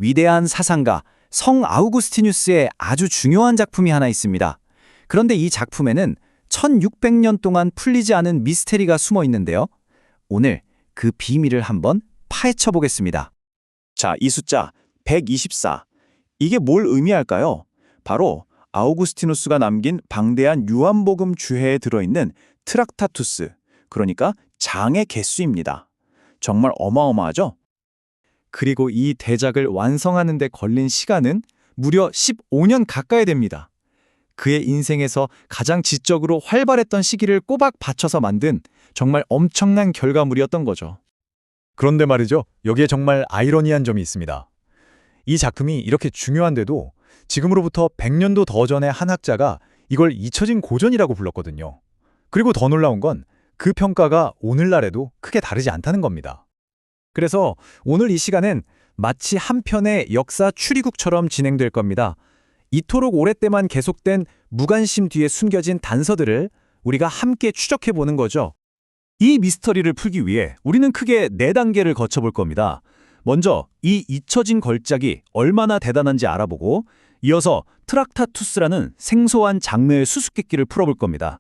위대한 사상가 성 아우구스티누스의 아주 중요한 작품이 하나 있습니다. 그런데 이 작품에는 1600년 동안 풀리지 않은 미스테리가 숨어 있는데요. 오늘 그 비밀을 한번 파헤쳐 보겠습니다. 자, 이 숫자 124. 이게 뭘 의미할까요? 바로 아우구스티누스가 남긴 방대한 요한복음 주해에 들어있는 트락타투스, 그러니까 장의 개수입니다. 정말 어마어마하죠? 그리고 이 대작을 완성하는 데 걸린 시간은 무려 15년 가까이 됩니다. 그의 인생에서 가장 지적으로 활발했던 시기를 꼬박 받쳐서 만든 정말 엄청난 결과물이었던 거죠. 그런데 말이죠. 여기에 정말 아이러니한 점이 있습니다. 이 작품이 이렇게 중요한데도 지금으로부터 100년도 더 전에 한 학자가 이걸 잊혀진 고전이라고 불렀거든요. 그리고 더 놀라운 건 그 평가가 오늘날에도 크게 다르지 않다는 겁니다. 그래서 오늘 이 시간은 마치 한 편의 역사 추리국처럼 진행될 겁니다. 이토록 오랫동안 계속된 무관심 뒤에 숨겨진 단서들을 우리가 함께 추적해보는 거죠. 이 미스터리를 풀기 위해 우리는 크게 4단계를 거쳐볼 겁니다. 먼저 이 잊혀진 걸작이 얼마나 대단한지 알아보고 이어서 트락타투스라는 생소한 장르의 수수께끼를 풀어볼 겁니다.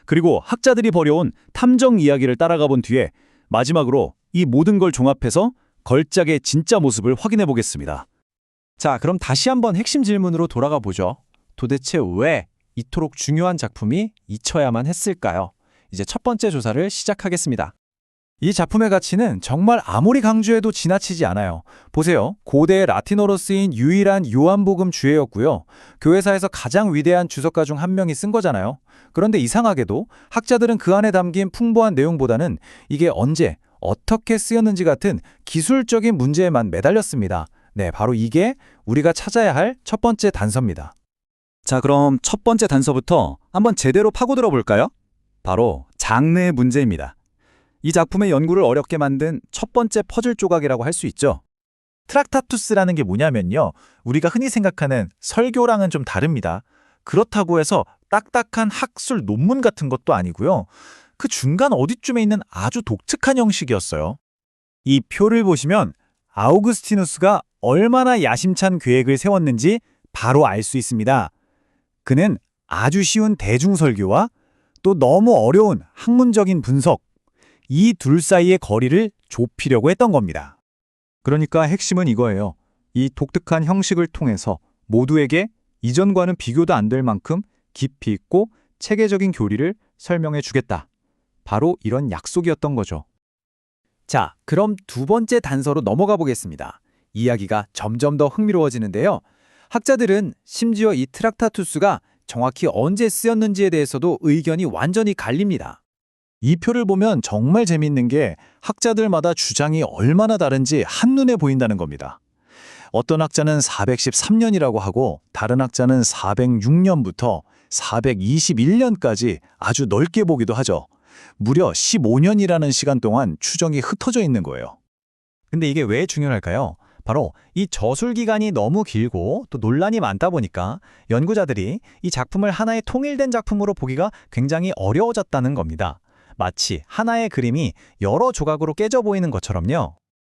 그리고 학자들이 벌여온 탐정 이야기를 따라가 본 뒤에 마지막으로 이 모든 걸 종합해서 걸작의 진짜 모습을 확인해 보겠습니다. 자, 그럼 다시 한번 핵심 질문으로 돌아가 보죠. 도대체 왜 이토록 중요한 작품이 잊혀야만 했을까요? 이제 첫 번째 조사를 시작하겠습니다. 이 작품의 가치는 정말 아무리 강조해도 지나치지 않아요. 보세요. 고대 라틴어로 쓰인 유일한 요한복음 주해였고요. 교회사에서 가장 위대한 주석가 중 한 명이 쓴 거잖아요. 그런데 이상하게도 학자들은 그 안에 담긴 풍부한 내용보다는 이게 언제, 어떻게 쓰였는지 같은 기술적인 문제에만 매달렸습니다. 네, 바로 이게 우리가 찾아야 할 첫 번째 단서입니다. 자, 그럼 첫 번째 단서부터 한번 제대로 파고들어 볼까요? 바로 장르의 문제입니다. 이 작품의 연구를 어렵게 만든 첫 번째 퍼즐 조각이라고 할 수 있죠. 트락타투스라는 게 뭐냐면요. 우리가 흔히 생각하는 설교랑은 좀 다릅니다. 그렇다고 해서 딱딱한 학술 논문 같은 것도 아니고요. 그 중간 어디쯤에 있는 아주 독특한 형식이었어요. 이 표를 보시면 아우구스티누스가 얼마나 야심찬 계획을 세웠는지 바로 알 수 있습니다. 그는 아주 쉬운 대중설교와 또 너무 어려운 학문적인 분석, 이 둘 사이의 거리를 좁히려고 했던 겁니다. 그러니까 핵심은 이거예요. 이 독특한 형식을 통해서 모두에게 이전과는 비교도 안 될 만큼 깊이 있고 체계적인 교리를 설명해 주겠다. 바로 이런 약속이었던 거죠. 자, 그럼 두 번째 단서로 넘어가 보겠습니다. 이야기가 점점 더 흥미로워지는데요. 학자들은 심지어 이 트락타투스가 정확히 언제 쓰였는지에 대해서도 의견이 완전히 갈립니다. 이 표를 보면 정말 재밌는 게 학자들마다 주장이 얼마나 다른지 한눈에 보인다는 겁니다. 어떤 학자는 413년이라고 하고 다른 학자는 406년부터 421년까지 아주 넓게 보기도 하죠. 무려 15년이라는 시간 동안 추정이 흩어져 있는 거예요. 근데 이게 왜 중요할까요? 바로 이 저술 기간이 너무 길고 또 논란이 많다 보니까 연구자들이 이 작품을 하나의 통일된 작품으로 보기가 굉장히 어려워졌다는 겁니다. 마치 하나의 그림이 여러 조각으로 깨져 보이는 것처럼요.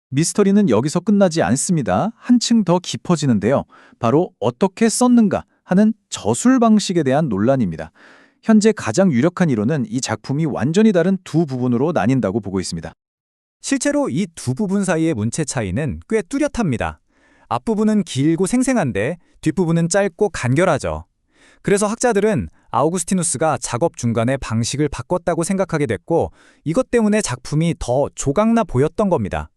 미스터리는 여기서 끝나지 않습니다. 한층 더 깊어지는데요. 바로 어떻게 썼는가 하는 저술 방식에 대한 논란입니다. 현재 가장 유력한 이론은 이 작품이 완전히 다른 두 부분으로 나뉜다고 보고 있습니다. 실제로 이 두 부분 사이의 문체 차이는 꽤 뚜렷합니다. 앞부분은 길고 생생한데 뒷부분은 짧고 간결하죠. 그래서 학자들은 아우구스티누스가 작업 중간에 방식을 바꿨다고 생각하게 됐고 이것 때문에 작품이 더 조각나 보였던 겁니다.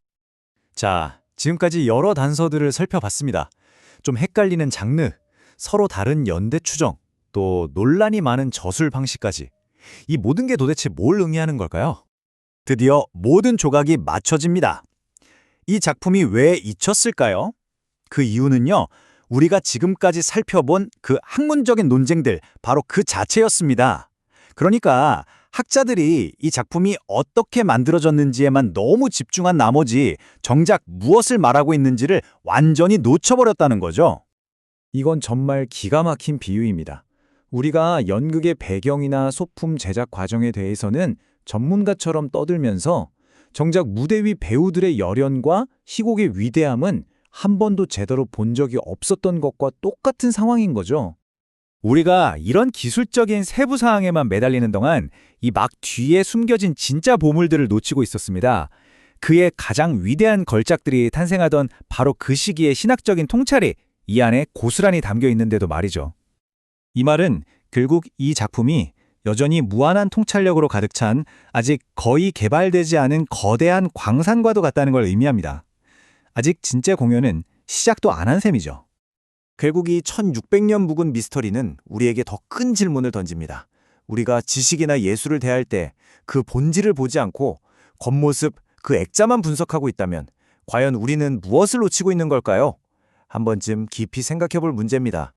자, 지금까지 여러 단서들을 살펴봤습니다. 좀 헷갈리는 장르, 서로 다른 연대 추정, 또 논란이 많은 저술 방식까지. 이 모든 게 도대체 뭘 의미하는 걸까요? 드디어 모든 조각이 맞춰집니다. 이 작품이 왜 잊혔을까요? 그 이유는요, 우리가 지금까지 살펴본 그 학문적인 논쟁들, 바로 그 자체였습니다. 그러니까 학자들이 이 작품이 어떻게 만들어졌는지에만 너무 집중한 나머지 정작 무엇을 말하고 있는지를 완전히 놓쳐버렸다는 거죠. 이건 정말 기가 막힌 비유입니다. 우리가 연극의 배경이나 소품 제작 과정에 대해서는 전문가처럼 떠들면서 정작 무대 위 배우들의 열연과 희곡의 위대함은 한 번도 제대로 본 적이 없었던 것과 똑같은 상황인 거죠. 우리가 이런 기술적인 세부 사항에만 매달리는 동안 이 막 뒤에 숨겨진 진짜 보물들을 놓치고 있었습니다. 그의 가장 위대한 걸작들이 탄생하던 바로 그 시기의 신학적인 통찰이 이 안에 고스란히 담겨 있는데도 말이죠. 이 말은 결국 이 작품이 여전히 무한한 통찰력으로 가득 찬 아직 거의 개발되지 않은 거대한 광산과도 같다는 걸 의미합니다. 아직 진짜 공연은 시작도 안 한 셈이죠. 결국 이 1600년 묵은 미스터리는 우리에게 더 큰 질문을 던집니다. 우리가 지식이나 예술을 대할 때 그 본질을 보지 않고 겉모습, 그 액자만 분석하고 있다면 과연 우리는 무엇을 놓치고 있는 걸까요? 한 번쯤 깊이 생각해 볼 문제입니다.